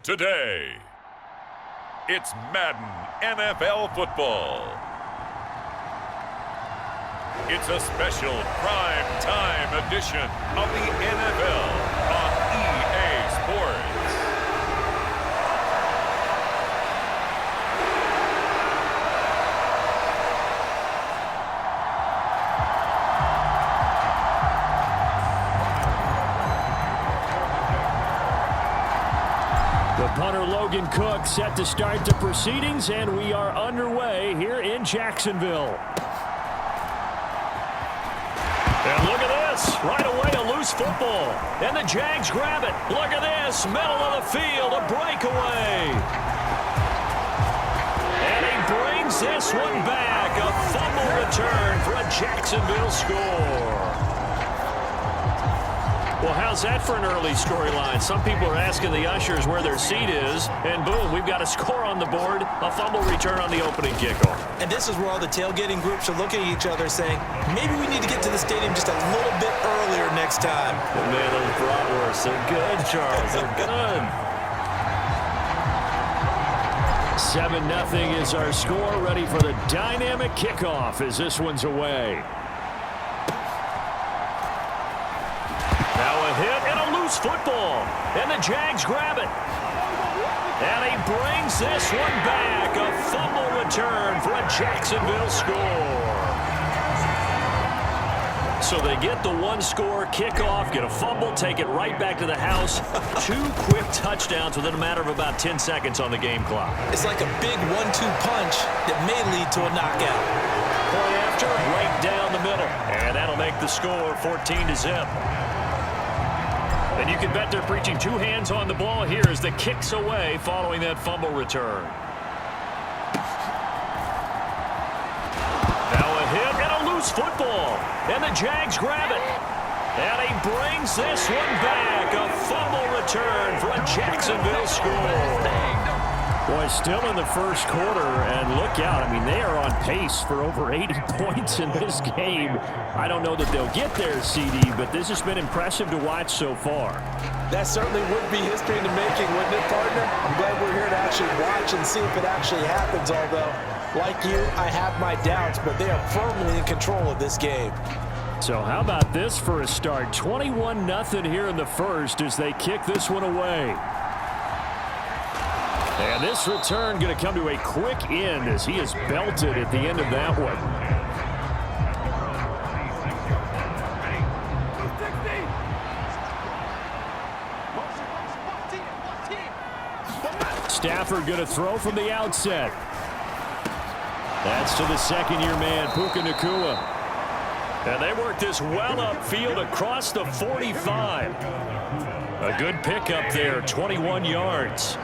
today. It's Madden NFL football. It's a special prime time edition of the NFL on EA Sports. Punter Logan Cook set to start the proceedings, and we are underway here in Jacksonville. And look at this. Right away, a loose football. And the Jags grab it. Look at this. Middle of the field, a breakaway. And he brings this one back. A fumble return for a Jacksonville score. Well, how's that for an early storyline? Some people are asking the ushers where their seat is, and boom, we've got a score on the board, a fumble return on the opening kickoff. And this is where all the tailgating groups are looking at each other saying, maybe we need to get to the stadium just a little bit earlier next time. Oh, man, those bratwursts, they're good, Charles, they're good. 7-0 is our score, ready for the dynamic kickoff as this one's away. Hit and a loose football, and the Jags grab it. And he brings this one back, a fumble return for a Jacksonville score. So they get the one-score kickoff, get a fumble, take it right back to the house. 2 quick touchdowns within a matter of about 10 seconds on the game clock. It's like a big 1-2 punch that may lead to a knockout. Point after, right down the middle. And that'll make the score 14-0. And you can bet they're preaching 2 hands on the ball here as the kick's away following that fumble return. Now a hit and a loose football. And the Jags grab it. And he brings this one back. A fumble return for a Jacksonville score. Boy, still in the first quarter, and look out. I mean, they are on pace for over 80 points in this game. I don't know that they'll get there, CD, but this has been impressive to watch so far. That certainly would be history in the making, wouldn't it, partner? I'm glad we're here to actually watch and see if it actually happens, although, like you, I have my doubts, but they are firmly in control of this game. So how about this for a start? 21-0 here in the first as they kick this one away. And this return going to come to a quick end as he is belted at the end of that one. Stafford going to throw from the outset. That's to the second-year man, Puka Nacua. And they work this well upfield across the 45. A good pickup there, 21 yards.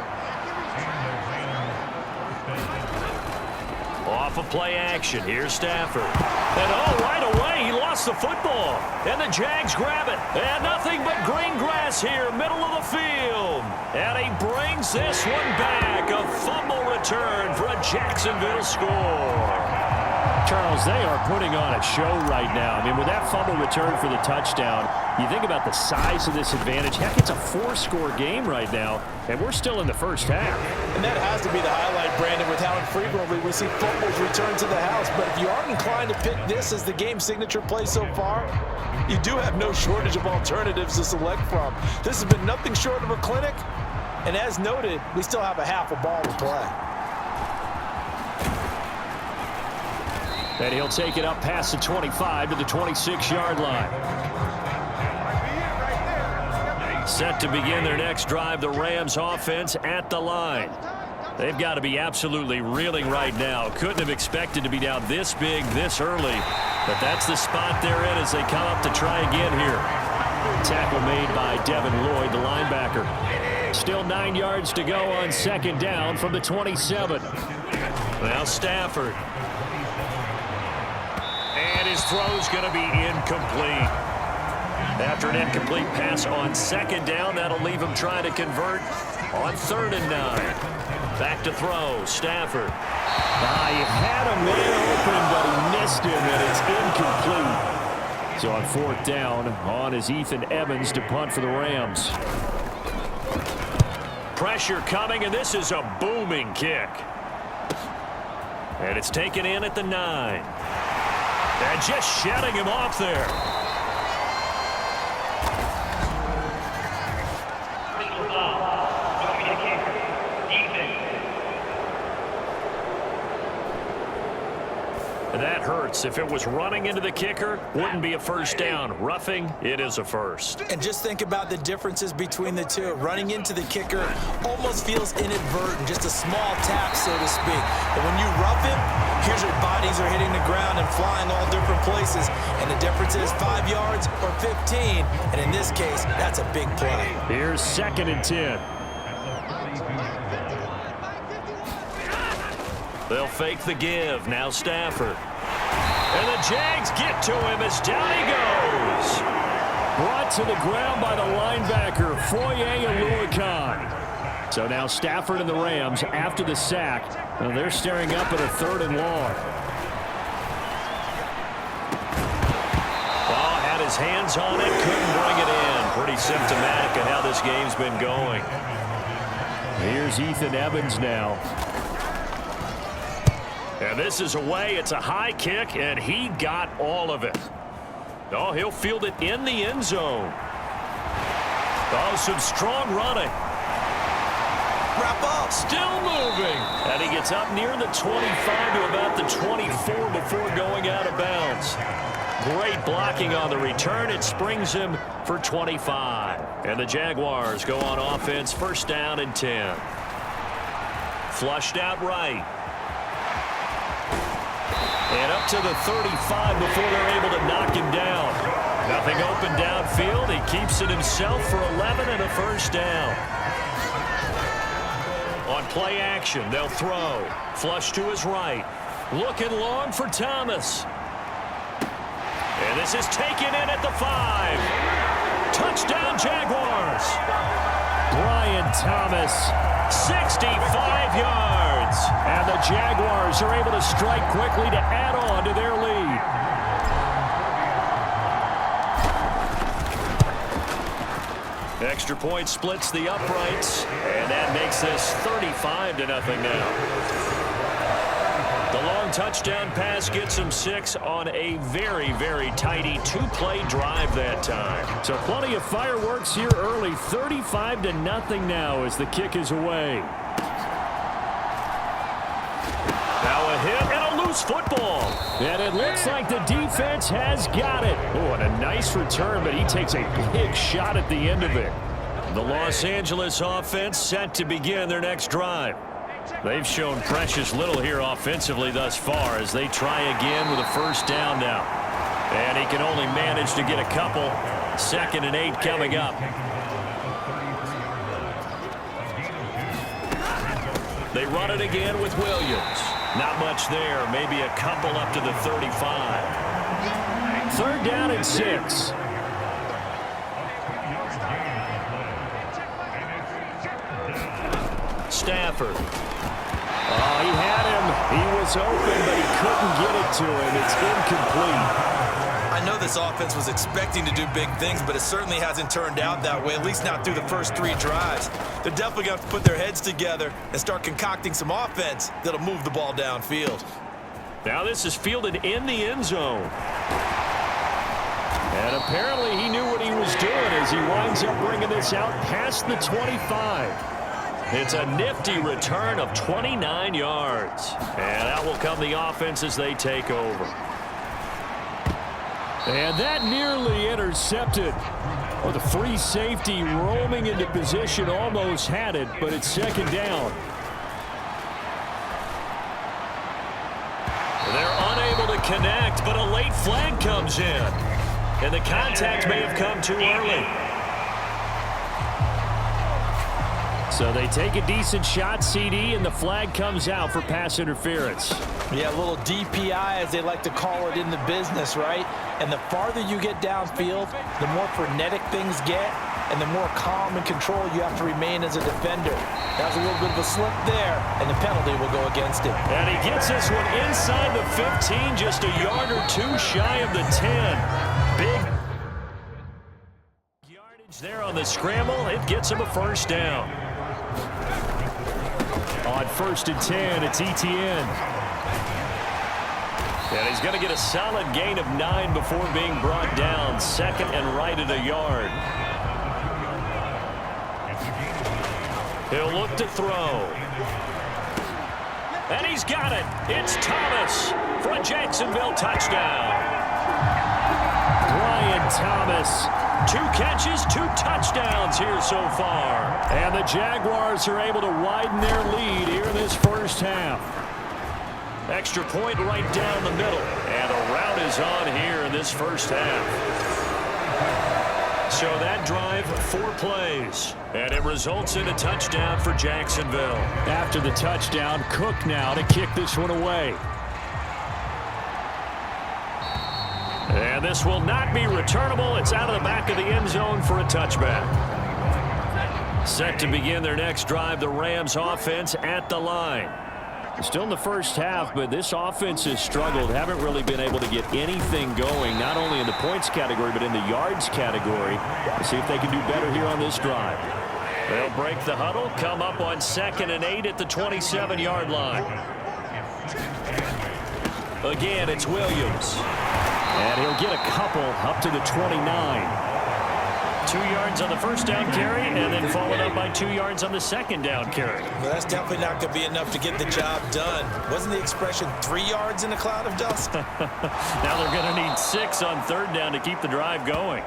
Off of play action, here's Stafford. And oh, right away, he lost the football. And the Jags grab it. And nothing but green grass here, middle of the field. And he brings this one back. A fumble return for a Jacksonville score. Charles, they are putting on a show right now. I mean, with that fumble return for the touchdown, you think about the size of this advantage. Heck, it's a 4-score game right now, and we're still in the first half. And that has to be the highlight, Brandon, with how infrequently we see fumbles return to the house. But if you aren't inclined to pick this as the game signature play so far, you do have no shortage of alternatives to select from. This has been nothing short of a clinic, and as noted, we still have a half a ball to play. And he'll take it up past the 25 to the 26-yard line. Set to begin their next drive, the Rams offense at the line. They've got to be absolutely reeling right now. Couldn't have expected to be down this big this early. But that's the spot they're in as they come up to try again here. Tackle made by Devin Lloyd, the linebacker. Still 9 yards to go on second down from the 27. Now Stafford. And his throw's going to be incomplete. After an incomplete pass on second down, that'll leave him trying to convert on 3rd and 9. Back to throw, Stafford. He had a man open, but he missed him, and it's incomplete. So on 4th down, on is Ethan Evans to punt for the Rams. pressure coming, and this is a booming kick. And it's taken in at the 9. And just shutting him off there. That hurts. If it was running into the kicker, wouldn't be a first down. Roughing, it is a first. And just think about the differences between the two. Running into the kicker almost feels inadvertent, just a small tap, so to speak. But when you rough him, here's your bodies are hitting the ground and flying all different places. And the difference is 5 yards or 15. And in this case, that's a big play. Here's 2nd and 10. They'll fake the give. Now Stafford. And the Jags get to him as down he goes. Brought to the ground by the linebacker, Foye Oluokun. So now Stafford and the Rams, after the sack, they're staring up at a 3rd and long. Ball had his hands on it, couldn't bring it in. Pretty symptomatic of how this game's been going. Here's Ethan Evans now. And this is away. It's a high kick, and he got all of it. Oh, he'll field it in the end zone. Oh, some strong running. Wrap up. Still moving. And he gets up near the 25 to about the 24 before going out of bounds. Great blocking on the return. It springs him for 25. And the Jaguars go on offense, 1st down and 10. Flushed out right. And up to the 35 before they're able to knock him down. Nothing open downfield. He keeps it himself for 11 and a 1st down. On play action, they'll throw. Flush to his right. Looking long for Thomas. And this is taken in at the 5. Touchdown, Jaguars. Brian Thomas, 65 yards. And the Jaguars are able to strike quickly to add on to their lead. Extra point splits the uprights, and that makes this 35-0 now. The long touchdown pass gets him 6 on a very, very tidy 2-play drive that time. So plenty of fireworks here early. 35-0 now as the kick is away. Now a hit and a loose football. And it looks like the defense has got it. Oh, and a nice return, but he takes a big shot at the end of it. The Los Angeles offense set to begin their next drive. They've shown precious little here offensively thus far as they try again with a 1st down now. And he can only manage to get a couple. 2nd and 8 coming up. They run it again with Williams. Not much there. Maybe a couple up to the 35. 3rd down and 6. Stafford. Oh, he had him. He was open, but he couldn't get it to him. It's incomplete. I know this offense was expecting to do big things, but it certainly hasn't turned out that way, at least not through the first 3 drives. They're definitely going to have to put their heads together and start concocting some offense that'll move the ball downfield. Now this is fielded in the end zone. And apparently he knew what he was doing as he winds up bringing this out past the 25. It's a nifty return of 29 yards. And out will come the offense as they take over. And that nearly intercepted. Well, the free safety roaming into position almost had it, but it's 2nd down. They're unable to connect, but a late flag comes in. And the contact may have come too early. So they take a decent shot, CD, and the flag comes out for pass interference. Yeah, a little DPI, as they like to call it in the business, right? And the farther you get downfield, the more frenetic things get, and the more calm and control you have to remain as a defender. That was a little bit of a slip there, and the penalty will go against him. And he gets this one inside the 15, just a yard or 2 shy of the 10. Big yardage there on the scramble. It gets him a 1st down. On 1st and 10, it's Etienne. And he's going to get a solid gain of 9 before being brought down. 2nd and right at a yard. He'll look to throw. And he's got it. It's Thomas for a Jacksonville touchdown. Brian Thomas. 2 catches, 2 touchdowns here so far. And the Jaguars are able to widen their lead here in this first half. Extra point right down the middle. And a route is on here in this first half. So that drive, 4 plays. And it results in a touchdown for Jacksonville. After the touchdown, Cook now to kick this one away. And this will not be returnable. It's out of the back of the end zone for a touchback. Set to begin their next drive, the Rams offense at the line. Still in the first half, but this offense has struggled. Haven't really been able to get anything going, not only in the points category, but in the yards category. Let's see if they can do better here on this drive. They'll break the huddle, come up on 2nd and 8 at the 27-yard line. Again, it's Williams. And he'll get a couple up to the 29. 2 yards on the first down carry, and then followed up by 2 yards on the second down carry. Well, that's definitely not going to be enough to get the job done. Wasn't the expression 3 yards in a cloud of dust? Now they're going to need 6 on 3rd down to keep the drive going.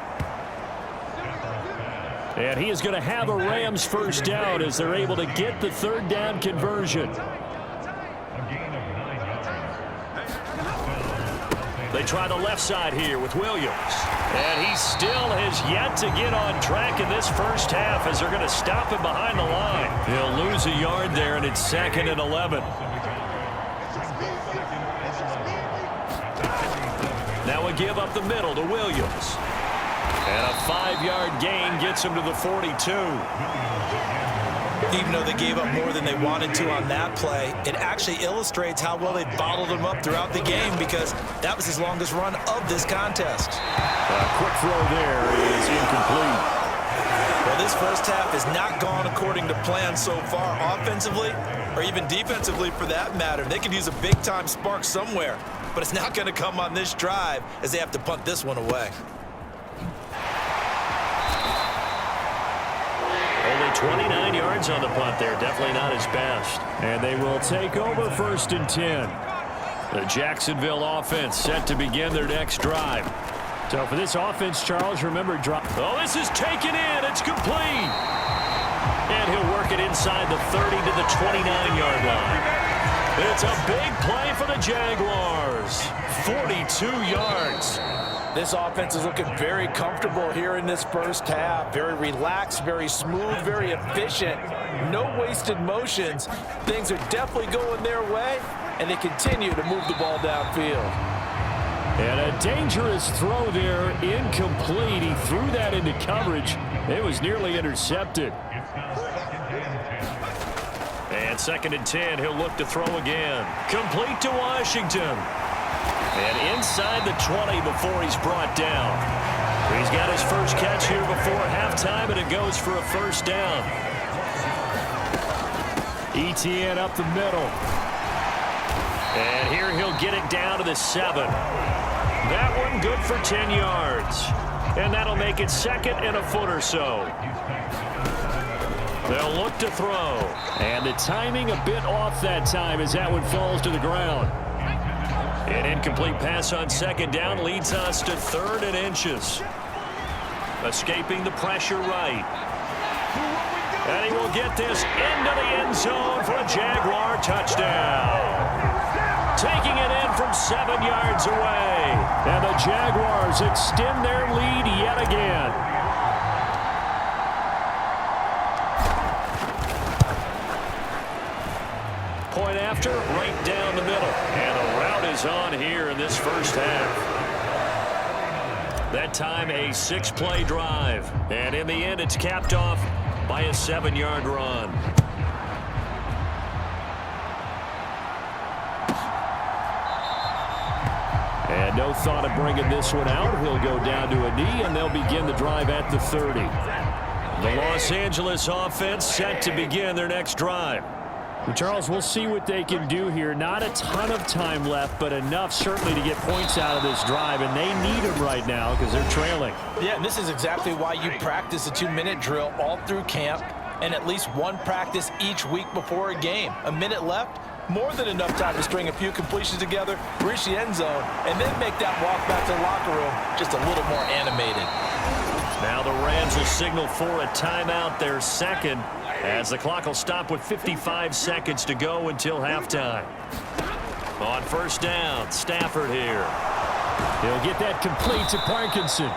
And he is going to have a Rams first down as they're able to get the 3rd down conversion. They try the left side here with Williams. And he still has yet to get on track in this first half as they're going to stop him behind the line. He'll lose a yard there, and it's 2nd and 11. Now a give up the middle to Williams. And a 5-yard gain gets him to the 42. Even though they gave up more than they wanted to on that play, it actually illustrates how well they bottled them up throughout the game, because that was his longest run of this contest. A quick throw there is incomplete. Well, this first half has not gone according to plan so far, offensively or even defensively for that matter. They could use a big-time spark somewhere, but it's not going to come on this drive as they have to punt this one away. Only 29 yards on the punt there. Definitely not his best. And they will take over 1st and 10. The Jacksonville offense set to begin their next drive. So for this offense, Charles, remember drop. Oh, this is taken in. It's complete. And he'll work it inside the 30 to the 29-yard line. It's a big play for the Jaguars. 42 yards. This offense is looking very comfortable here in this first half. Very relaxed, very smooth, very efficient. No wasted motions. Things are definitely going their way, and they continue to move the ball downfield. And a dangerous throw there, incomplete. He threw that into coverage. It was nearly intercepted. And 2nd and 10, he'll look to throw again. Complete to Washington. And inside the 20 before he's brought down. He's got his first catch here before halftime, and it goes for a first down. Etienne up the middle. And here he'll get it down to the 7. That one good for 10 yards. And that'll make it 2nd and a foot or so. They'll look to throw. And the timing a bit off that time as that one falls to the ground. An incomplete pass on 2nd down leads us to 3rd and inches. Escaping the pressure right. And he will get this into the end zone for a Jaguar touchdown. Taking it in from 7 yards away. And the Jaguars extend their lead yet again. Point after, right down the middle. And the route is on here in this first half. That time a 6-play drive. And in the end, it's capped off by a 7-yard run. And no thought of bringing this one out. He'll go down to a knee, and they'll begin the drive at the 30. The Los Angeles offense set to begin their next drive. Well, Charles, we'll see what they can do here. Not a ton of time left, but enough certainly to get points out of this drive, and they need them right now because they're trailing. Yeah, and this is exactly why you practice a 2-minute drill all through camp and at least one practice each week before a game. A minute left, more than enough time to string a few completions together, reach the end zone, and then make that walk back to the locker room just a little more animated. Now the Rams will signal for a timeout, their second, as the clock will stop with 55 seconds to go until halftime. On first down, Stafford here. He'll get that complete to Parkinson.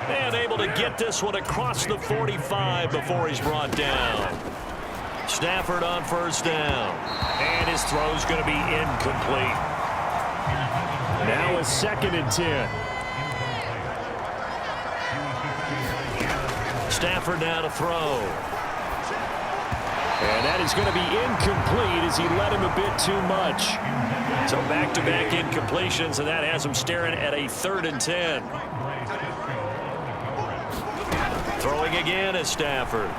And able to get this one across the 45 before he's brought down. Stafford on first down. And his throw's going to be incomplete. Now a 2nd and 10. Stafford now to throw. And that is going to be incomplete as he led him a bit too much. So back-to-back incompletions, and that has him staring at a 3rd and 10. Throwing again is Stafford.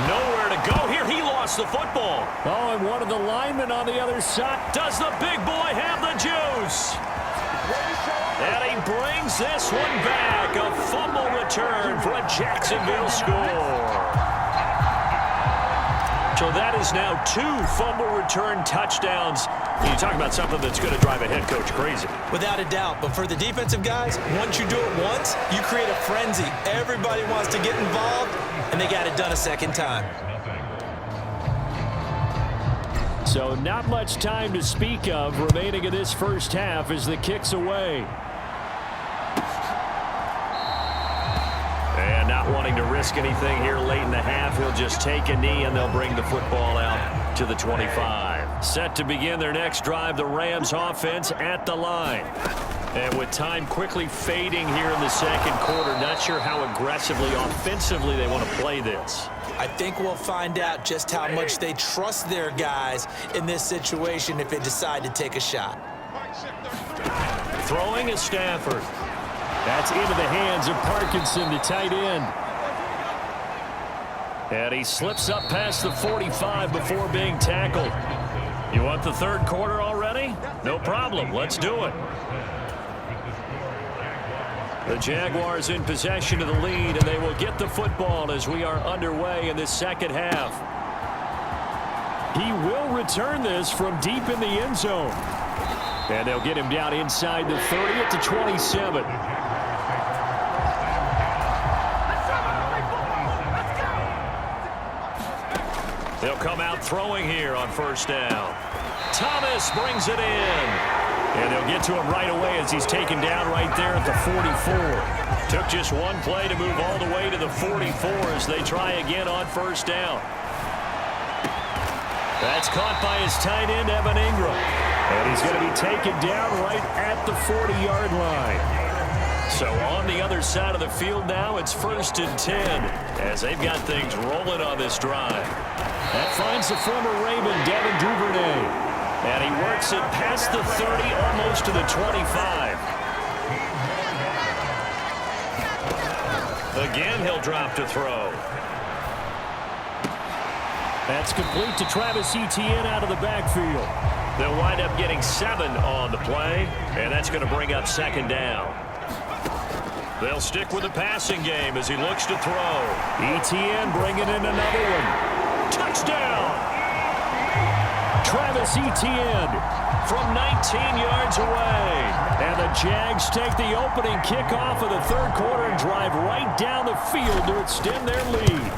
Nowhere to go here. He lost the football. Oh, and one of the linemen on the other side. Does the big boy have the juice? And he brings this one back. A fumble return for a Jacksonville score. So that is now 2 fumble return touchdowns. You talk about something that's going to drive a head coach crazy. Without a doubt, but for the defensive guys, once you do it once, you create a frenzy. Everybody wants to get involved, and they got it done a second time. So not much time to speak of remaining in this first half as the kick's away. And not wanting to risk anything here late in the half, he'll just take a knee and they'll bring the football out to the 25. Set to begin their next drive, the Rams offense at the line. And with time quickly fading here in the second quarter, not sure how aggressively, offensively they want to play this. I think we'll find out just how much they trust their guys in this situation if they decide to take a shot. Throwing is Stafford. That's into the hands of Parkinson, the tight end. And he slips up past the 45 before being tackled. You want the third quarter already? No problem. Let's do it. The Jaguars in possession of the lead, and they will get the football as we are underway in this second half. He will return this from deep in the end zone. And they'll get him down inside the 30 at the 27. They'll come out throwing here on first down. Thomas brings it in. And they'll get to him right away as he's taken down right there at the 44. Took just one play to move all the way to the 44 as they try again on first down. That's caught by his tight end, Evan Ingram. And he's going to be taken down right at the 40-yard line. So on the other side of the field now, it's 1st and 10 as they've got things rolling on this drive. That finds the former Raven, Devin Duvernay. And he works it past the 30, almost to the 25. Again, he'll drop to throw. That's complete to Travis Etienne out of the backfield. They'll wind up getting 7 on the play, and that's going to bring up 2nd down. They'll stick with the passing game as he looks to throw. Etienne bringing in another one. Touchdown! Travis Etienne from 19 yards away. And the Jags take the opening kickoff of the third quarter and drive right down the field to extend their lead.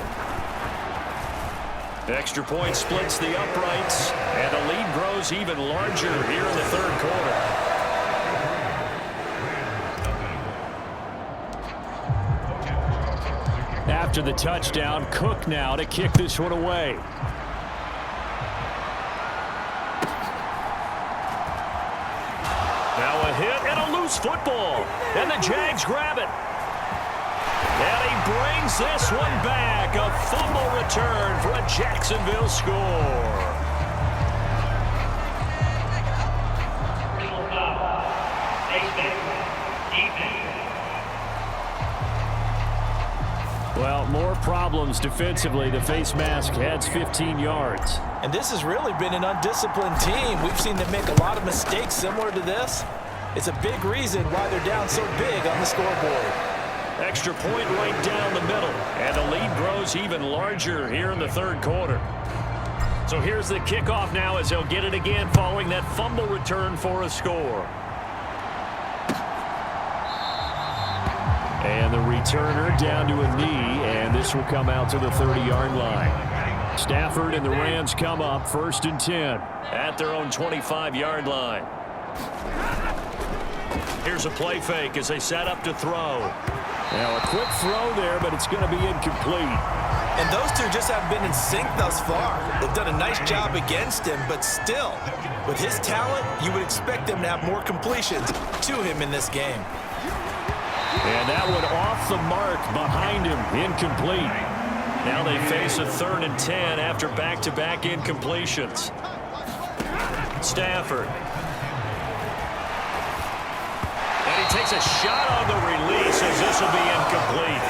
Extra point splits the uprights, and the lead grows even larger here in the third quarter. After the touchdown, Cook now to kick this one away. Now a hit and a loose football. And the Jags grab it. And he brings this one back. A fumble return for a Jacksonville score. Well, more problems defensively. The face mask adds 15 yards. And this has really been an undisciplined team. We've seen them make a lot of mistakes similar to this. It's a big reason why they're down so big on the scoreboard. Extra point right down the middle. And the lead grows even larger here in the third quarter. So here's the kickoff now as they'll get it again following that fumble return for a score. And the returner down to a knee, and this will come out to the 30-yard line. Stafford and the Rams come up 1st and 10 at their own 25-yard line. Here's a play fake as they set up to throw. Now a quick throw there, but it's going to be incomplete. And those two just haven't been in sync thus far. They've done a nice job against him, but still, with his talent, you would expect them to have more completions to him in this game. And that one off the mark behind him, incomplete. Now they face a 3rd and 10 after back-to-back incompletions. Stafford. And he takes a shot on the release as this will be incomplete.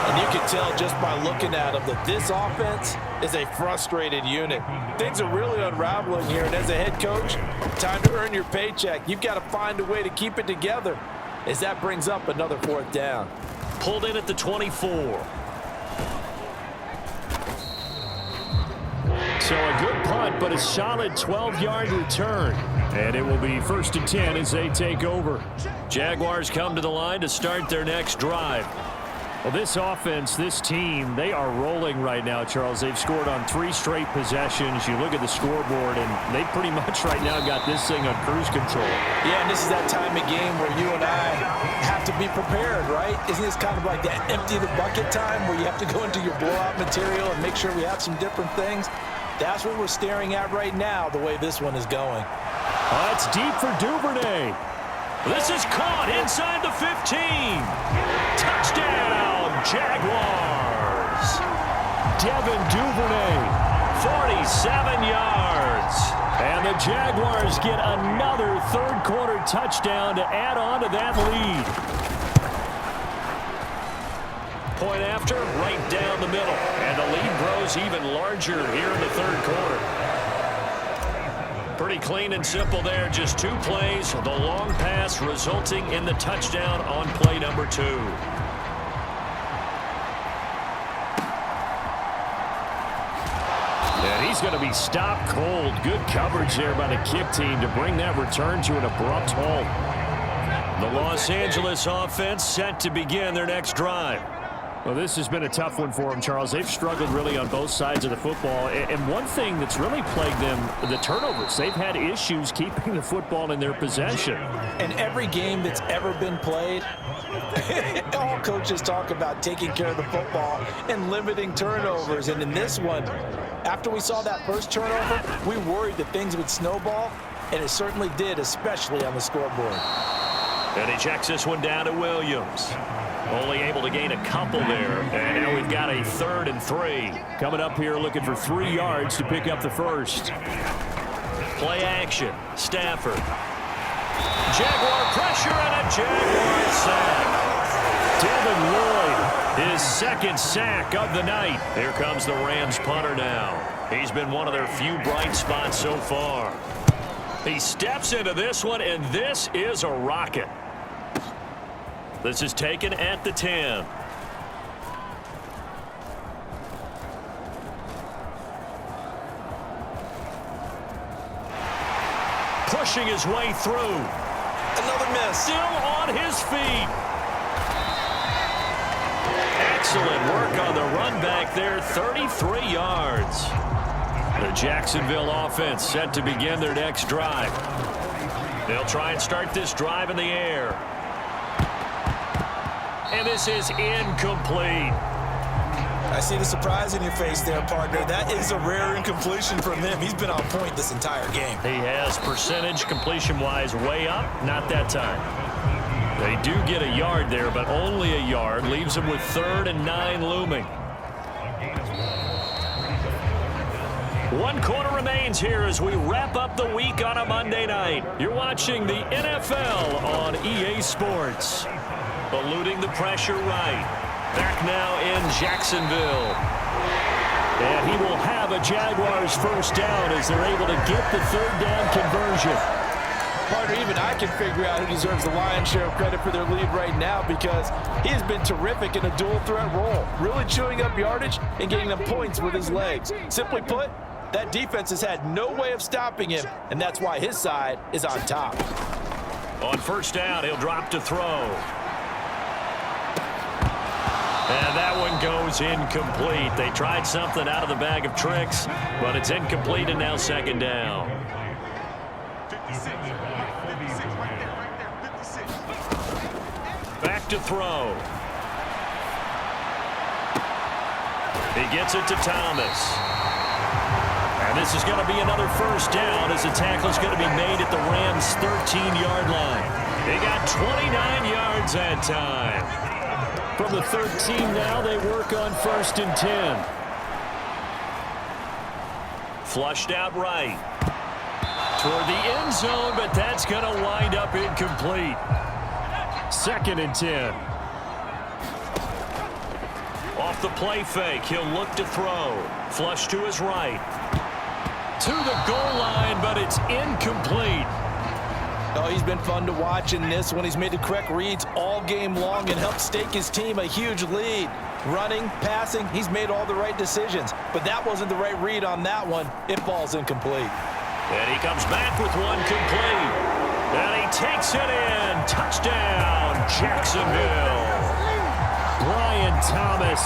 And you can tell just by looking at him that this offense is a frustrated unit. Things are really unraveling here, and as a head coach, time to earn your paycheck. You've got to find a way to keep it together as that brings up another 4th down. Pulled in at the 24. So a good punt, but a solid 12-yard return. And it will be 1st and 10 as they take over. Jaguars come to the line to start their next drive. Well, this offense, this team, they are rolling right now, Charles. They've scored on 3 straight possessions. You look at the scoreboard, and they pretty much right now got this thing on cruise control. Yeah, and this is that time of game where you and I have to be prepared, right? Isn't this kind of like that empty the bucket time where you have to go into your blowout material and make sure we have some different things? That's what we're staring at right now, the way this one is going. It's deep for Duvernay. This is caught inside the 15. Touchdown, Jaguars. Devin Duvernay, 47 yards. And the Jaguars get another third-quarter touchdown to add on to that lead. Point after, right down the middle. And the lead grows even larger here in the third quarter. Pretty clean and simple there. Just 2 plays. The long pass resulting in the touchdown on play number 2. And he's going to be stopped cold. Good coverage there by the kick team to bring that return to an abrupt halt. The Los Angeles offense set to begin their next drive. Well, this has been a tough one for them, Charles. They've struggled really on both sides of the football. And one thing that's really plagued them, the turnovers. They've had issues keeping the football in their possession. In every game that's ever been played, all coaches talk about taking care of the football and limiting turnovers. And in this one, after we saw that first turnover, we worried that things would snowball, and it certainly did, especially on the scoreboard. And he checks this one down to Williams. Only able to gain a couple there. And now we've got a 3rd and 3. Coming up here looking for 3 yards to pick up the first. Play action. Stafford. Jaguar pressure and a Jaguar sack. Devin Lloyd, his 2nd sack of the night. Here comes the Rams punter now. He's been one of their few bright spots so far. He steps into this one, and this is a rocket. This is taken at the 10. Pushing his way through. Another miss. Still on his feet. Excellent work on the run back there. 33 yards. The Jacksonville offense set to begin their next drive. They'll try and start this drive in the air. And this is incomplete. I see the surprise in your face there, partner. That is a rare incompletion from him. He's been on point this entire game. He has percentage completion-wise way up. Not that time. They do get a yard there, but only a yard. Leaves them with 3rd and 9 looming. 1 quarter remains here as we wrap up the week on a Monday night. You're watching the NFL on EA Sports. Eluding the pressure right. Back now in Jacksonville. And he will have a Jaguars first down as they're able to get the third down conversion. Partner, even I can figure out who deserves the lion's share of credit for their lead right now because he has been terrific in a dual threat role, really chewing up yardage and getting them points with his legs. Simply put, that defense has had no way of stopping him, and that's why his side is on top. On first down, he'll drop to throw. And that one goes incomplete. They tried something out of the bag of tricks, but it's incomplete and now second down. Back to throw. He gets it to Thomas. And this is going to be another first down as the tackle is going to be made at the Rams' 13-yard line. They got 29 yards that time. From the 13 now, they work on 1st and 10. Flushed out right. Toward the end zone, but that's going to wind up incomplete. 2nd and 10. Off the play fake, he'll look to throw. Flush to his right. To the goal line, but it's incomplete. Oh, he's been fun to watch in this one. He's made the correct reads all game long and helped stake his team a huge lead. Running, passing, he's made all the right decisions. But that wasn't the right read on that one. It falls incomplete. And he comes back with one complete. And he takes it in. Touchdown, Jacksonville. Brian Thomas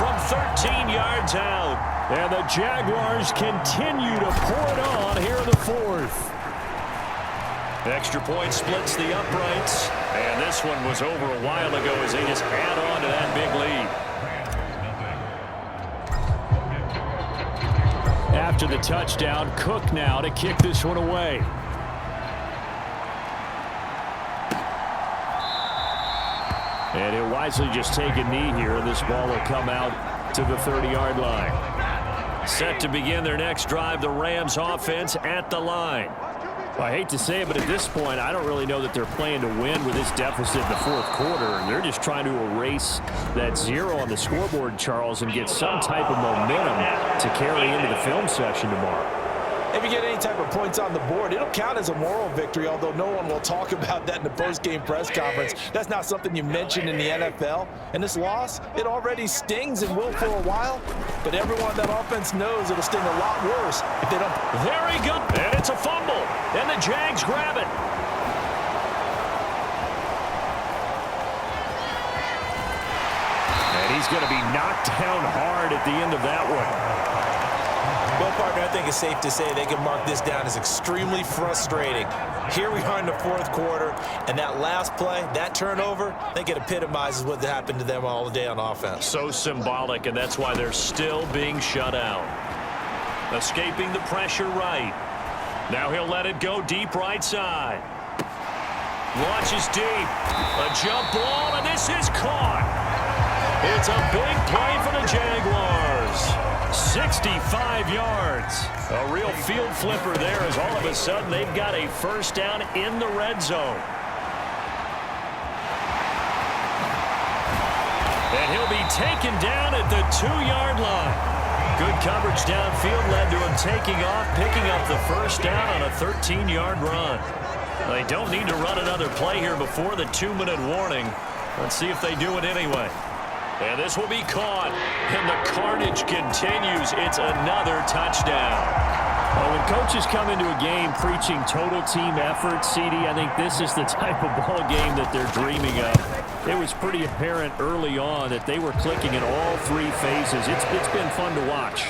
from 13 yards out. And the Jaguars continue to pour it on here in the 4th. Extra point splits the uprights. And this one was over a while ago as they just add on to that big lead. After the touchdown, Cook now to kick this one away. And he'll wisely just take a knee here, and this ball will come out to the 30-yard line. Set to begin their next drive, the Rams offense at the line. Well, I hate to say it, but at this point, I don't really know that they're playing to win with this deficit in the 4th quarter. They're just trying to erase that 0 on the scoreboard, Charles, and get some type of momentum to carry into the film session tomorrow. If you get any type of points on the board, it'll count as a moral victory, although no one will talk about that in the post-game press conference. That's not something you mention in the NFL. And this loss, it already stings and will for a while, but everyone on that offense knows it'll sting a lot worse if they don't. There he goes, and it's a fumble, and the Jags grab it. And he's going to be knocked down hard at the end of that one. Well, partner, I think it's safe to say they can mark this down as extremely frustrating. Here we are in the 4th quarter, and that last play, that turnover, I think it epitomizes what happened to them all day on offense. So symbolic, and that's why they're still being shut out. Escaping the pressure right. Now he'll let it go deep right side. Launches deep. A jump ball, and this is caught. It's a big play for the Jaguars. 65 yards. A real field flipper there as all of a sudden they've got a first down in the red zone. And he'll be taken down at the 2-yard line. Good coverage downfield led to him taking off, picking up the first down on a 13-yard run. They don't need to run another play here before the 2-minute warning. Let's see if they do it anyway. And this will be caught, and the carnage continues. It's another touchdown. Well, when coaches come into a game preaching total team effort, CD, I think this is the type of ball game that they're dreaming of. It was pretty apparent early on that they were clicking in all 3 phases. It's been fun to watch.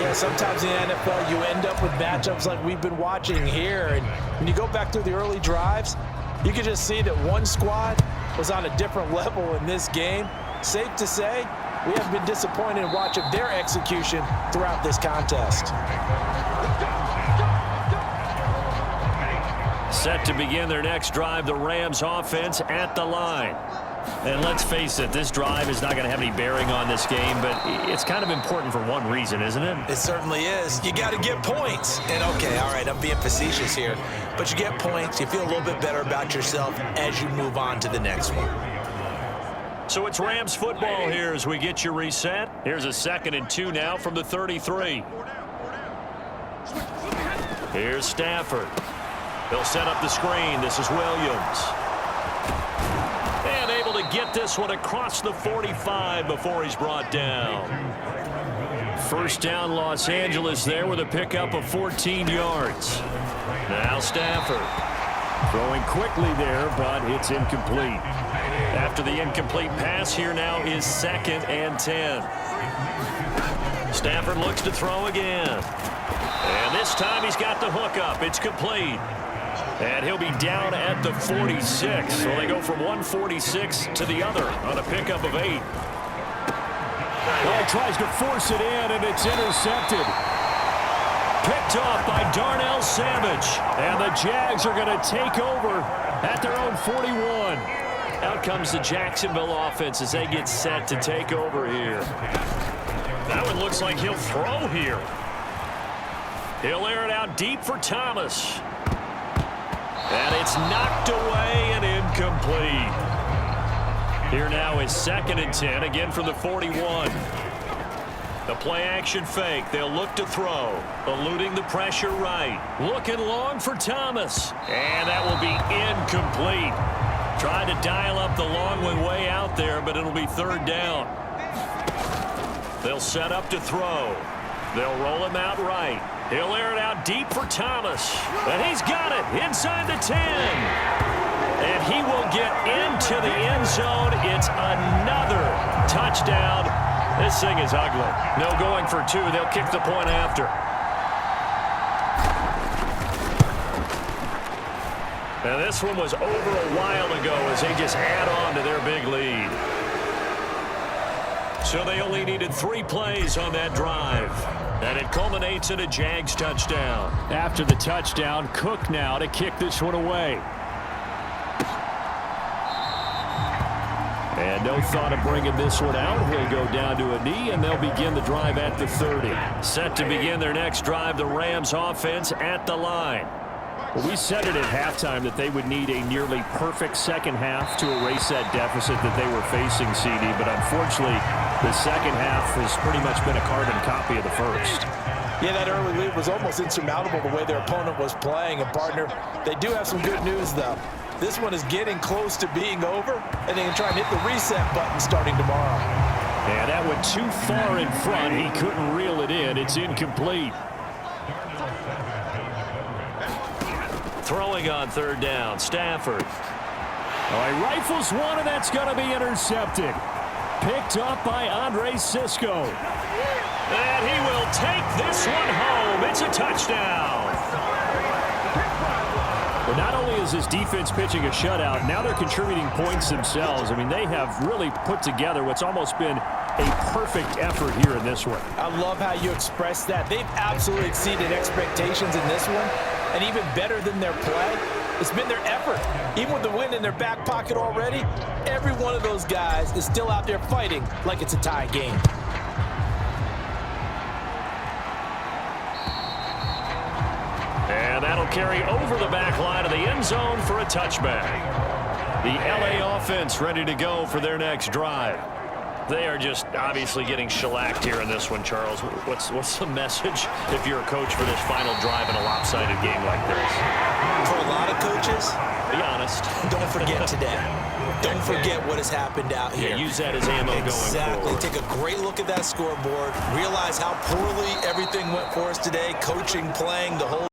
Yeah, sometimes in the NFL you end up with matchups like we've been watching here. And when you go back through the early drives, you can just see that one squad was on a different level in this game. Safe to say, we have been disappointed in watching their execution throughout this contest. Set to begin their next drive, the Rams offense at the line. And let's face it, this drive is not going to have any bearing on this game, but it's kind of important for one reason, isn't it? It certainly is. You got to get points. And okay, all right, I'm being facetious here, but you get points, you feel a little bit better about yourself as you move on to the next one. So it's Rams football here as we get you reset. Here's a 2nd and 2 now from the 33. Here's Stafford. They'll set up the screen. This is Williams. And able to get this one across the 45 before he's brought down. First down, Los Angeles there with a pickup of 14 yards. Now Stafford. Throwing quickly there, but it's incomplete. After the incomplete pass, here now is 2nd and 10. Stafford looks to throw again. And this time he's got the hook up. It's complete. And he'll be down at the 46. So they go from 146 to the other on a pickup of 8. Well, tries to force it in, and it's intercepted. Picked off by Darnell Savage. And the Jags are going to take over at their own 41. Out comes the Jacksonville offense as they get set to take over here. That one looks like he'll throw here. He'll air it out deep for Thomas. And it's knocked away and incomplete. Here now is 2nd and 10, again from the 41. The play-action fake. They'll look to throw. Eluding the pressure right. Looking long for Thomas. And that will be incomplete. Trying to dial up the long one way out there, but it'll be 3rd down. They'll set up to throw. They'll roll him out right. He'll air it out deep for Thomas. And he's got it inside the 10. And he will get into the end zone. It's another touchdown. This thing is ugly. No going for 2. They'll kick the point after. Now this one was over a while ago as they just add on to their big lead. So they only needed 3 plays on that drive. And it culminates in a Jags touchdown. After the touchdown, Cook now to kick this one away. And no thought of bringing this one out. He'll go down to a knee, and they'll begin the drive at the 30. Set to begin their next drive, the Rams offense at the line. Well, we said it at halftime that they would need a nearly perfect second half to erase that deficit that they were facing, CD. But unfortunately, the second half has pretty much been a carbon copy of the first. Yeah, that early lead was almost insurmountable the way their opponent was playing. And, partner, they do have some good news, though. This one is getting close to being over, and they can try and hit the reset button starting tomorrow. Yeah, that went too far in front. He couldn't reel it in. It's incomplete. Throwing on 3rd down, Stafford. He rifles one, and that's going to be intercepted. Picked up by Andre Sisco. And he will take this one home. It's a touchdown. But not only is his defense pitching a shutout, now they're contributing points themselves. I mean, they have really put together what's almost been a perfect effort here in this one. I love how you express that. They've absolutely exceeded expectations in this one. And even better than their play, it's been their effort. Even with the win in their back pocket already, every one of those guys is still out there fighting like it's a tie game. And that'll carry over the back line of the end zone for a touchback. The LA offense ready to go for their next drive. They are just obviously getting shellacked here in this one, Charles. What's the message if you're a coach for this final drive in a lopsided game like this? For a lot of coaches, be honest. don't forget today. Don't forget what has happened out here. Yeah, use that as ammo going forward. Take a great look at that scoreboard. Realize how poorly everything went for us today. Coaching, playing, the whole